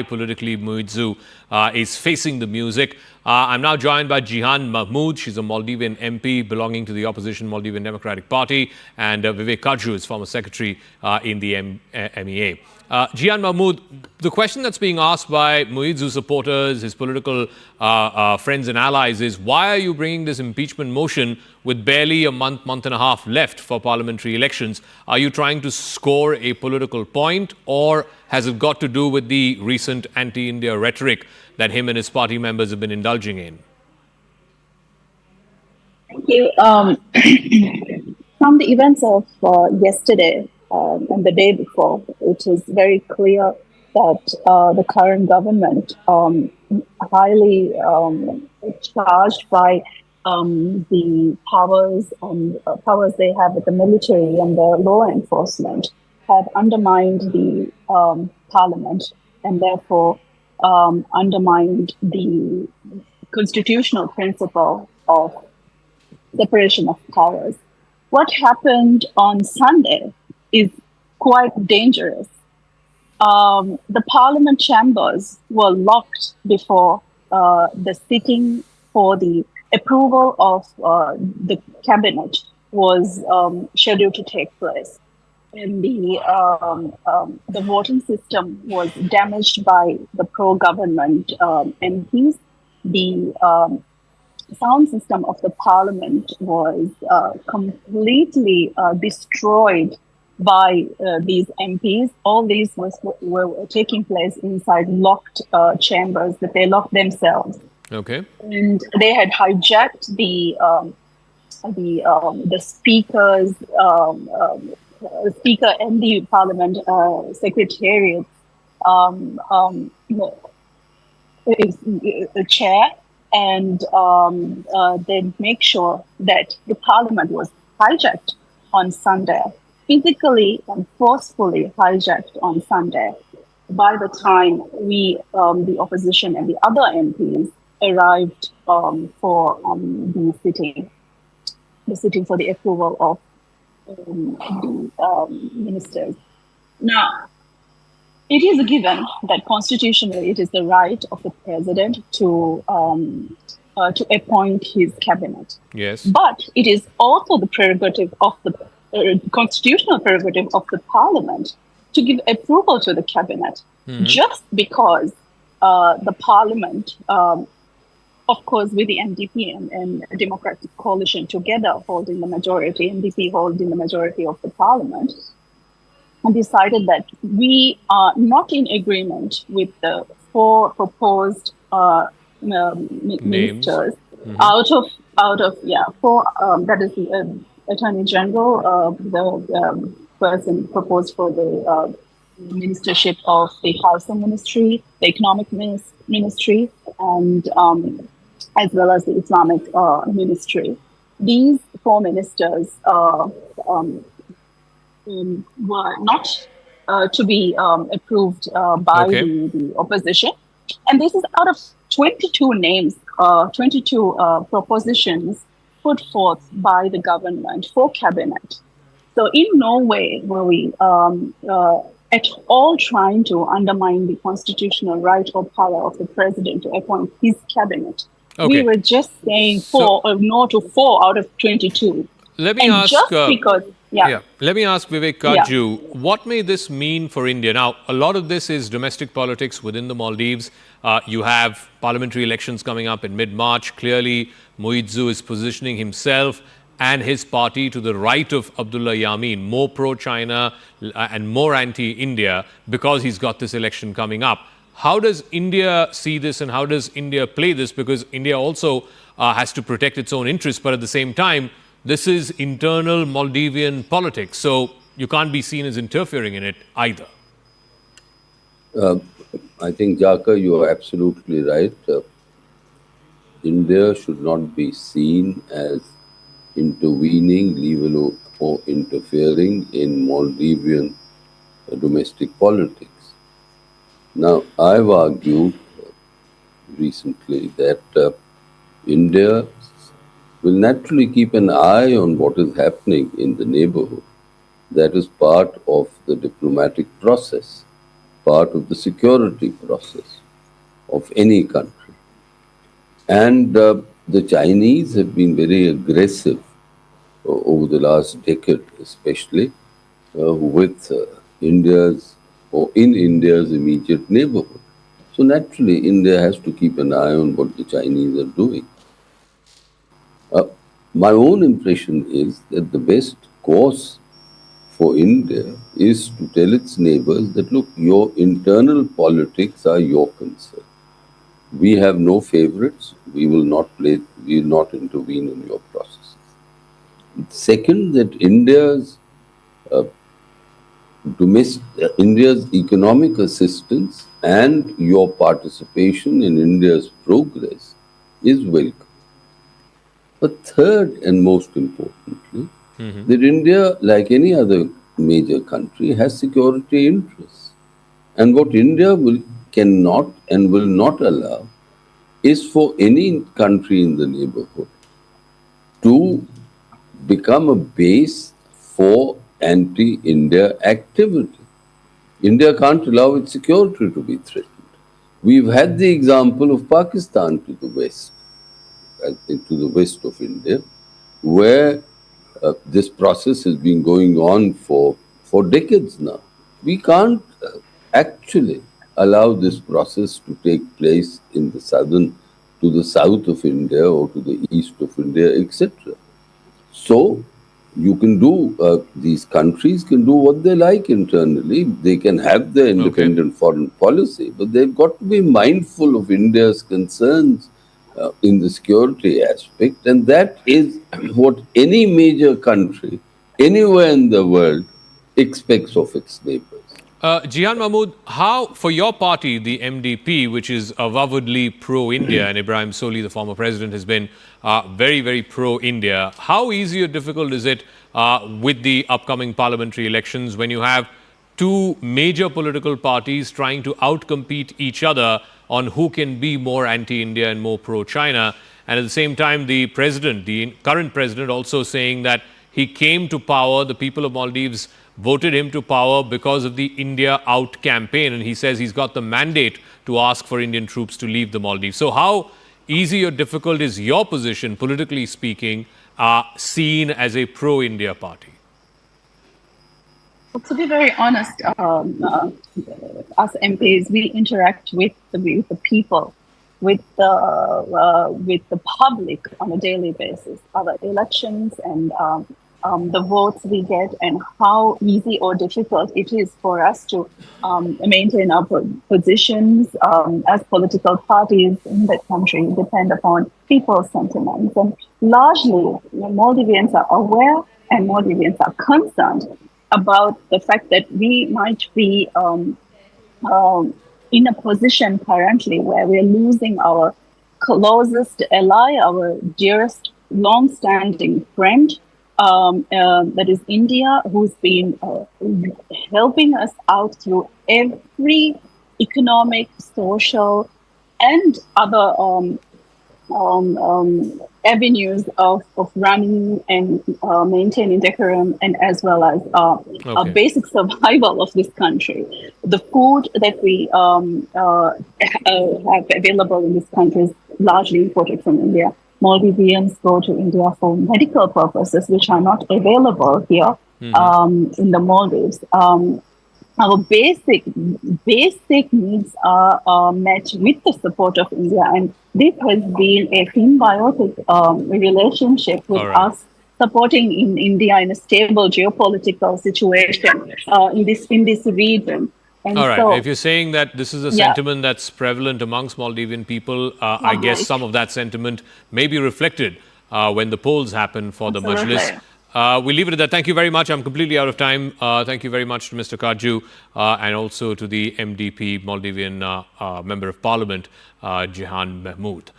politically Muizzu is facing the music. I'm now joined by Jihan Mahmood. She's a Maldivian MP belonging to the opposition Maldivian Democratic Party, and Vivek Kajju is former secretary in the MEA. Jihan Mahmood, the question that's being asked by Muizzu supporters, his political friends and allies is, why are you bringing this impeachment motion with barely a month and a half left for parliamentary elections? Are you trying to score a political point, or has it got to do with the recent anti-India rhetoric that him and his party members have been indulging in? Thank you. From the events of yesterday and the day before, it is very clear that the current government, highly charged by the powers they have with the military and the law enforcement, have undermined the parliament and therefore undermined the constitutional principle of separation of powers. What happened on Sunday is quite dangerous. The parliament chambers were locked before the sitting for the approval of the cabinet was scheduled to take place. And the voting system was damaged by the pro-government MPs. The sound system of the parliament was completely destroyed by these MPs. All these were taking place inside locked chambers that they locked themselves. Okay. And they had hijacked the speakers. Speaker and the Parliament Secretariat chair, and then make sure that the Parliament was hijacked on Sunday, physically and forcefully hijacked on Sunday. By the time we, the opposition and the other MPs, arrived for the sitting for the approval of the ministers. Now, it is a given that constitutionally it is the right of the president to appoint his cabinet. Yes. But it is also the prerogative of the constitutional prerogative of the parliament to give approval to the cabinet. Mm-hmm. Just because the parliament, of course, with the NDP and Democratic Coalition together holding the majority, NDP holding the majority of the parliament, and decided that we are not in agreement with the four proposed ministers. Mm-hmm. out of four. That is the Attorney General, the person proposed for the ministership of the Housing Ministry, the Economic Ministry, and as well as the Islamic Ministry. These four ministers were not to be approved by the opposition. And this is out of 22 names, 22 propositions put forth by the government for cabinet. So in no way were we at all trying to undermine the constitutional right or power of the president to appoint his cabinet. Okay. We were just saying no to 4 out of 22. Let me ask. Let me ask Vivek Kajju, what may this mean for India? Now, a lot of this is domestic politics within the Maldives. You have parliamentary elections coming up in mid-March. Clearly, Muizzu is positioning himself and his party to the right of Abdullah Yameen, more pro-China and more anti-India, because he's got this election coming up. How does India see this, and how does India play this? Because India also has to protect its own interests, but at the same time, this is internal Maldivian politics, so you can't be seen as interfering in it either. I think, Jaka, you are absolutely right. India should not be seen as intervening, legal or interfering in Maldivian domestic politics. Now, I've argued recently that India will naturally keep an eye on what is happening in the neighborhood. That is part of the diplomatic process. part of the security process of any country. And the Chinese have been very aggressive over the last decade, especially with India's or in India's immediate neighborhood. So naturally, India has to keep an eye on what the Chinese are doing. My own impression is that the best course for India is to tell its neighbors that look, your internal politics are your concern. We have no favorites. We will not play. We will not intervene in your processes. Second, that India's economic assistance and your participation in India's progress is welcome. But third and most importantly, that India, like any other major country, has security interests. And what cannot and will not allow is for any country in the neighborhood to become a base for anti-India activity. India can't allow its security to be threatened. We've had the example of Pakistan to the west of India, where this process has been going on for decades now. We can't actually allow this process to take place in the to the south of India or to the east of India, etc. So you can do, these countries can do what they like internally. They can have their independent foreign policy, but they've got to be mindful of India's concerns in the security aspect. And that is what any major country anywhere in the world expects of its neighbors. Jihan Mahmood, how, for your party, the MDP, which is avowedly pro-India, and Ibrahim Soli, the former president, has been very, very pro-India, how easy or difficult is it with the upcoming parliamentary elections when you have two major political parties trying to outcompete each other on who can be more anti-India and more pro-China, and at the same time the president, the current president, also saying that he came to power, the people of Maldives voted him to power because of the India Out campaign, and he says he's got the mandate to ask for Indian troops to leave the Maldives. So how easy or difficult is your position, politically speaking, seen as a pro-India party? Well, to be very honest, us MPs, we interact with the people, with the public on a daily basis. Our elections and the votes we get, and how easy or difficult it is for us to maintain our positions as political parties in the country depend upon people's sentiments. And largely, Maldivians are aware and Maldivians are concerned about the fact that we might be in a position currently where we're losing our closest ally, our dearest long-standing friend, that is India, who's been helping us out through every economic, social, and other avenues of running and maintaining decorum, and as well as a basic survival of this country. The food that we have available in this country is largely imported from India. Maldivians go to India for medical purposes, which are not available here in the Maldives. Our basic needs are met with the support of India, and this has been a symbiotic relationship with us supporting in India in a stable geopolitical situation in this region. And all right. so, if you're saying that this is a sentiment that's prevalent amongst Maldivian people, I guess some of that sentiment may be reflected when the polls happen for the Majlis. We'll leave it at that. Thank you very much. I'm completely out of time. Thank you very much to Mr. Kaju and also to the MDP, Maldivian Member of Parliament, Jihan Mahmood.